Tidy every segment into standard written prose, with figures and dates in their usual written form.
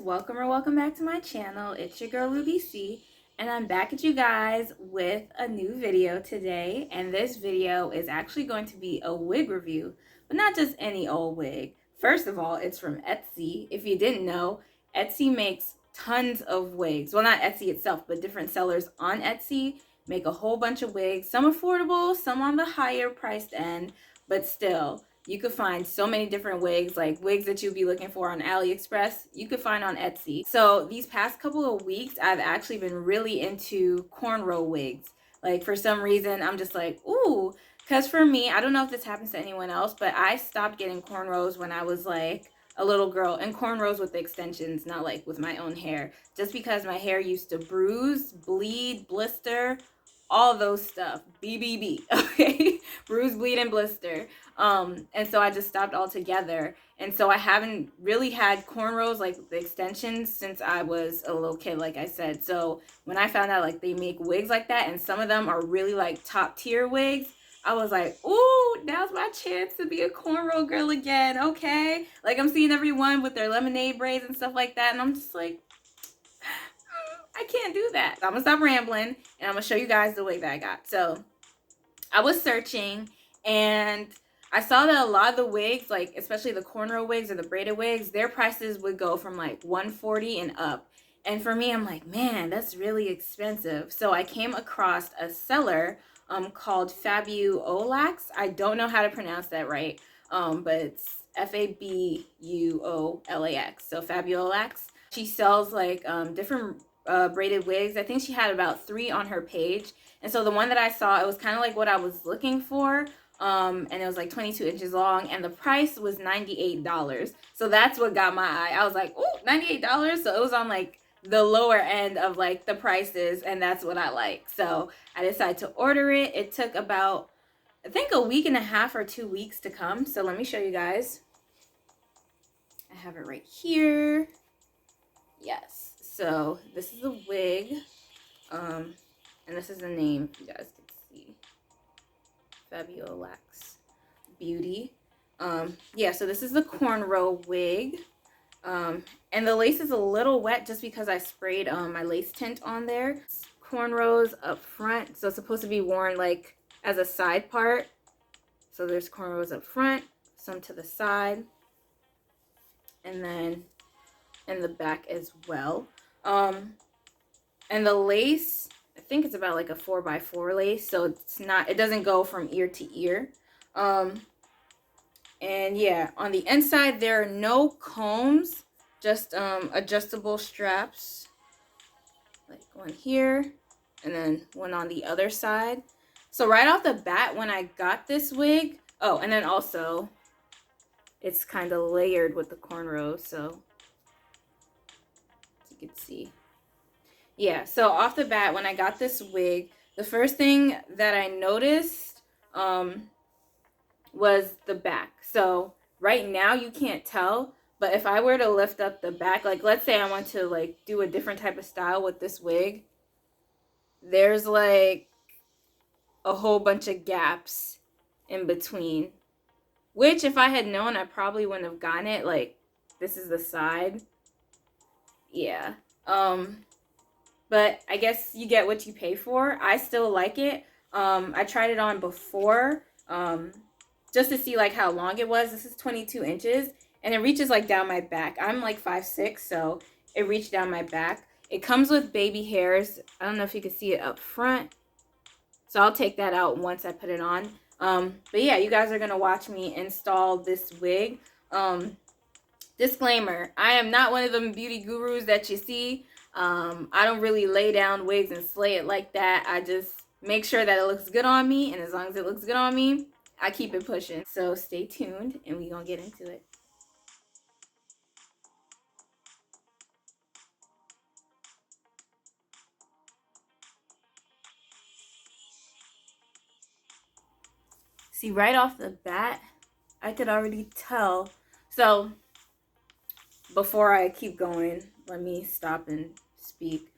welcome or welcome back to my channel. It's your girl ItsRubyC, and I'm back at you guys with a new video today. And this video is actually going to be a wig review, but not just any old wig. First of all, it's from Etsy. If you didn't know, Etsy makes tons of wigs. Well, not Etsy itself, but different sellers on Etsy make a whole bunch of wigs. Some affordable, some on the higher priced end, but still, you could find so many different wigs, like wigs that you'd be looking for on AliExpress, you could find on Etsy. So these past couple of weeks, I've actually been really into cornrow wigs. Like for some reason, I'm just like, ooh, because for me, I don't know if this happens to anyone else, but I stopped getting cornrows when I was like a little girl, and cornrows with the extensions, not like with my own hair, just because my hair used to bruise, bleed, blister, all those stuff. BBB, okay? Bruise, bleed, and blister. And so I just stopped altogether. And so I haven't really had cornrows, like the extensions, since I was a little kid, like I said. So when I found out like they make wigs like that, and some of them are really like top tier wigs, I was like, ooh, now's my chance to be a cornrow girl again, okay? Like I'm seeing everyone with their lemonade braids and stuff like that, and I'm just like, I can't do that. I'm gonna stop rambling, and I'm gonna show you guys the wig that I got. So I was searching, and I saw that a lot of the wigs, like especially the cornrow wigs or the braided wigs, their prices would go from like $140 and up. And for me, I'm like, man, that's really expensive. So I came across a seller called Fabuolax. I don't know how to pronounce that right, but it's Fabuolax. So Fabuolax. She sells like different braided wigs. I think she had about 3 on her page. And so the one that I saw, it was kind of like what I was looking for. And it was like 22 inches long, and the price was $98. So that's what got my eye. I was like, oh, $98. So it was on like the lower end of like the prices, and that's what I like. So I decided to order it. It took about, I think, a week and a half or 2 weeks to come. So let me show you guys. I have it right here. Yes. So this is a wig. And this is the name, you guys can see. Fabuolax Beauty. Yeah, so this is the cornrow wig. And the lace is a little wet just because I sprayed my lace tint on there. Cornrows up front, so it's supposed to be worn like as a side part. So there's cornrows up front, some to the side, and then in the back as well. And the lace, I think it's about like a 4x4 lace, so it's not, it doesn't go from ear to ear. And yeah, on the inside there are no combs, just adjustable straps, like one here and then one on the other side. So right off the bat when I got this wig, oh, and then also it's kind of layered with the cornrows, so as you can see. Yeah, so off the bat, when I got this wig, the first thing that I noticed was the back. So right now you can't tell, but if I were to lift up the back, like let's say I want to like do a different type of style with this wig, there's like a whole bunch of gaps in between, which if I had known, I probably wouldn't have gotten it. Like this is the side. Yeah. But I guess you get what you pay for. I still like it. I tried it on before just to see like how long it was. This is 22 inches and it reaches like down my back. I'm like 5'6", so it reached down my back. It comes with baby hairs. I don't know if you can see it up front. So I'll take that out once I put it on. But yeah, you guys are going to watch me install this wig. Disclaimer, I am not one of them beauty gurus that you see. I don't really lay down wigs and slay it like that. I just make sure that it looks good on me, and as long as it looks good on me, I keep it pushing. So stay tuned, and we're gonna get into it. See, right off the bat, I could already tell. So before I keep going, let me stop and speak.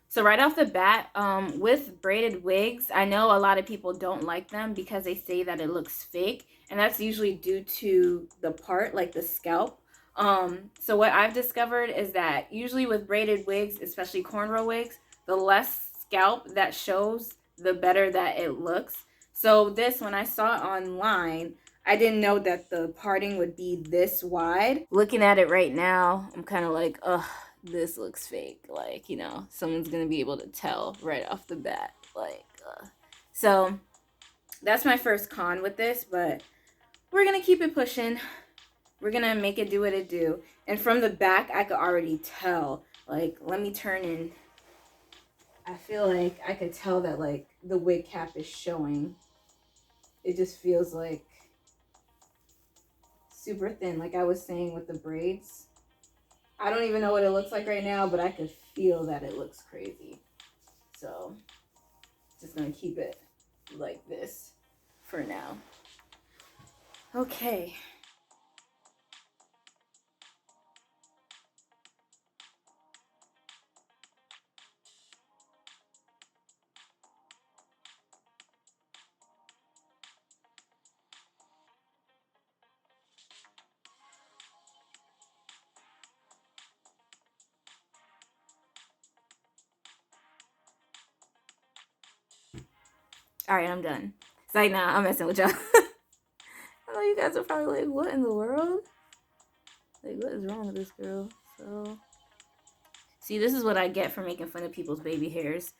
So right off the bat, with braided wigs, I know a lot of people don't like them because they say that it looks fake, and that's usually due to the part, like the scalp. So what I've discovered is that usually with braided wigs, especially cornrow wigs, the less scalp that shows, the better that it looks. So this, when I saw it online, I didn't know that the parting would be this wide. Looking at it right now, I'm kind of like, ugh, this looks fake. Like, you know, someone's gonna be able to tell right off the bat. Like, so that's my first con with this, but we're gonna keep it pushing. We're gonna make it do what it do. And from the back, I could already tell. Like, let me turn in. I feel like I could tell that, like, the wig cap is showing. It just feels like super thin, like I was saying with the braids. I don't even know what it looks like right now, but I could feel that it looks crazy. So, just gonna keep it like this for now. Okay. All right, I'm done. It's like, nah, I'm messing with y'all. I know you guys are probably like, what in the world? Like, what is wrong with this girl? So, see, this is what I get for making fun of people's baby hairs.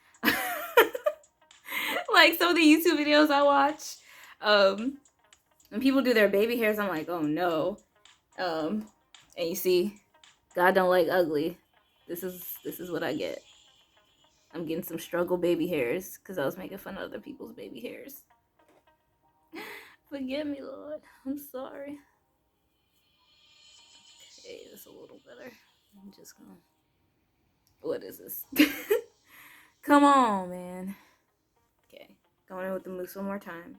Like some of the YouTube videos I watch, when people do their baby hairs, I'm like, oh no. And you see, God don't like ugly. This is what I get. I'm getting some struggle baby hairs because I was making fun of other people's baby hairs. Forgive me, Lord. I'm sorry. Okay, that's a little better. I'm just gonna... What is this? Come on, man. Okay, going in with the mousse one more time.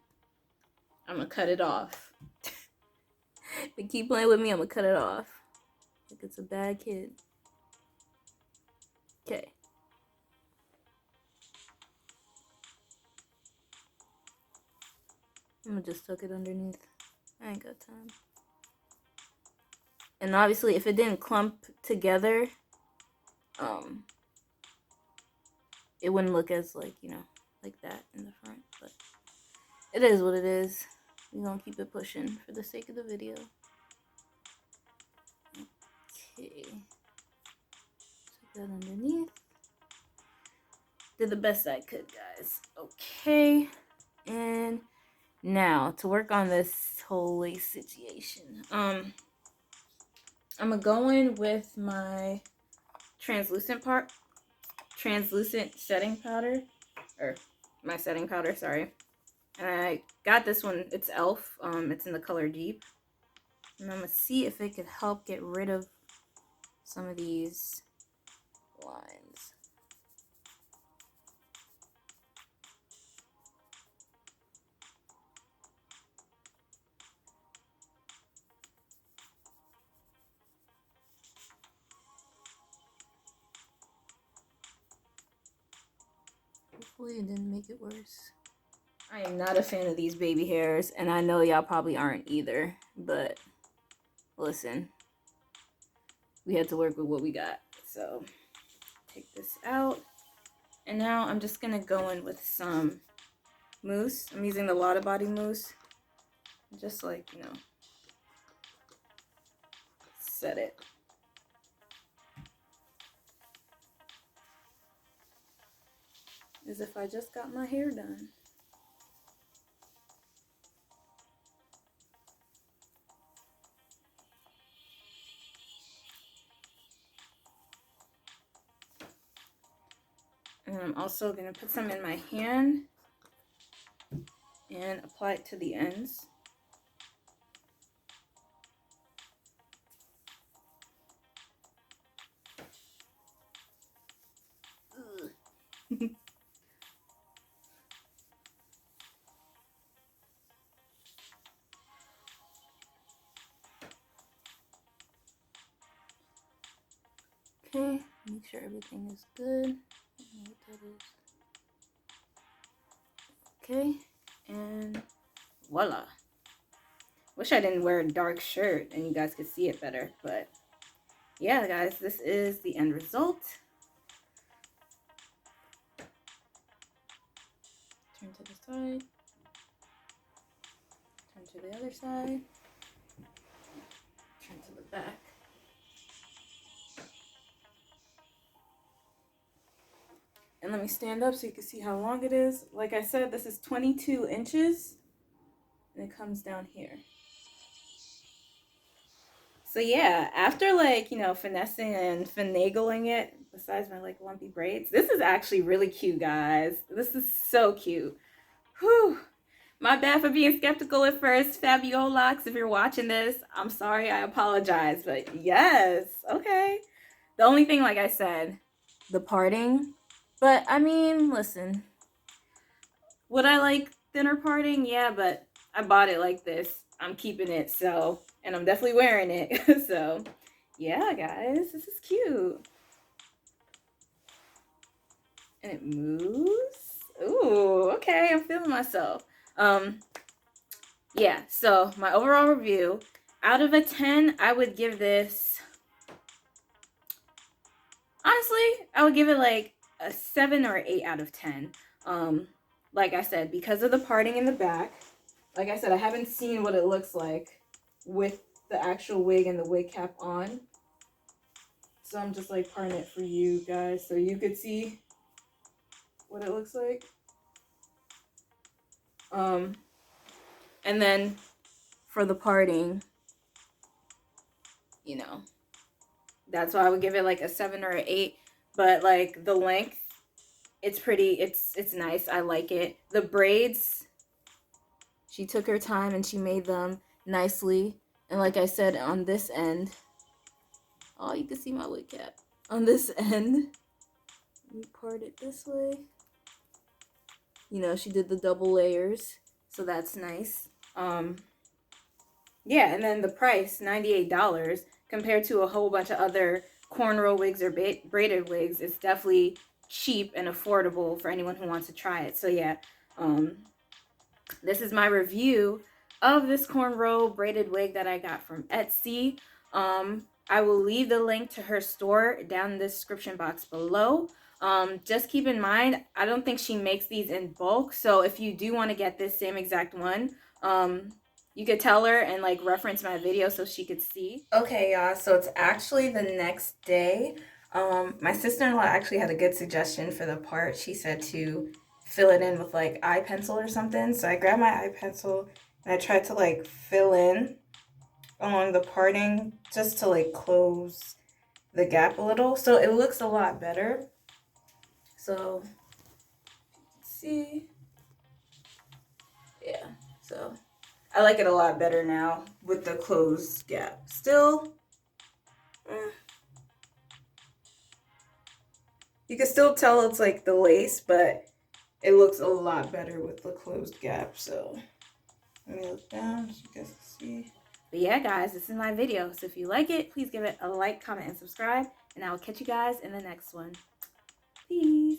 I'm gonna cut it off. If you keep playing with me, I'm gonna cut it off. Like it's a bad kid. Okay. I'm gonna just tuck it underneath. I ain't got time. And obviously, if it didn't clump together, it wouldn't look as, like, you know, like that in the front. But it is what it is. We're gonna keep it pushing for the sake of the video. Okay. Tuck that underneath. Did the best I could, guys. Okay. And now, to work on this whole lace situation. I'm gonna go in with my translucent setting powder, or my setting powder, sorry. And I got this one, it's e.l.f. It's in the color Deep. And I'm gonna see if it could help get rid of some of these lines. Hopefully it didn't make it worse. I am not a fan of these baby hairs, and I know y'all probably aren't either, but listen, we had to work with what we got. So take this out, and now I'm just gonna go in with some mousse. I'm using the Lotta Body mousse, just like, you know, set it. As if I just got my hair done. And I'm also going to put some in my hand and apply it to the ends. Okay, make sure everything is good. I don't know what that is. Okay, and voila. Wish I didn't wear a dark shirt and you guys could see it better. But yeah, guys, this is the end result. Turn to the side. Turn to the other side. Turn to the back. And let me stand up so you can see how long it is. Like I said, this is 22 inches. And it comes down here. So yeah, after like, you know, finessing and finagling it, besides my like lumpy braids, this is actually really cute, guys. This is so cute. Whew. My bad for being skeptical at first, Fabuolax. If you're watching this, I'm sorry, I apologize. But yes, okay. The only thing, like I said, the parting. But I mean, listen. Would I like thinner parting? Yeah, but I bought it like this. I'm keeping it, so, and I'm definitely wearing it. So, yeah, guys, this is cute. And it moves. Ooh, okay, I'm feeling myself. Yeah, so my overall review, out of a 10, I would give this, honestly, I would give it like a 7 or 8 out of 10. Like I said, because of the parting in the back, like I said, I haven't seen what it looks like with the actual wig and the wig cap on. So I'm just like parting it for you guys so you could see what it looks like. And then for the parting, you know, that's why I would give it like a 7 or an 8. But like the length, it's pretty, it's nice. I like it. The braids, she took her time and she made them nicely. And like I said, on this end, oh, you can see my wig cap. On this end, we part it this way. You know, she did the double layers, so that's nice. Yeah, and then the price, $98, compared to a whole bunch of other cornrow wigs or braided wigs, it's definitely cheap and affordable for anyone who wants to try it. So yeah, this is my review of this cornrow braided wig that I got from Etsy. I will leave the link to her store down in the description box below. Just keep in mind, I don't think she makes these in bulk, so if you do want to get this same exact one, you could tell her and like reference my video so she could see. Okay, y'all, so it's actually the next day. My sister-in-law actually had a good suggestion for the part. She said to fill it in with like eye pencil or something. So I grabbed my eye pencil and I tried to like fill in along the parting just to like close the gap a little. So it looks a lot better. So, see, yeah, so I like it a lot better now with the closed gap. Still, you can still tell it's like the lace, but it looks a lot better with the closed gap. So let me look down so you guys can see. But yeah, guys, this is my video. So if you like it, please give it a like, comment, and subscribe. And I will catch you guys in the next one. Peace.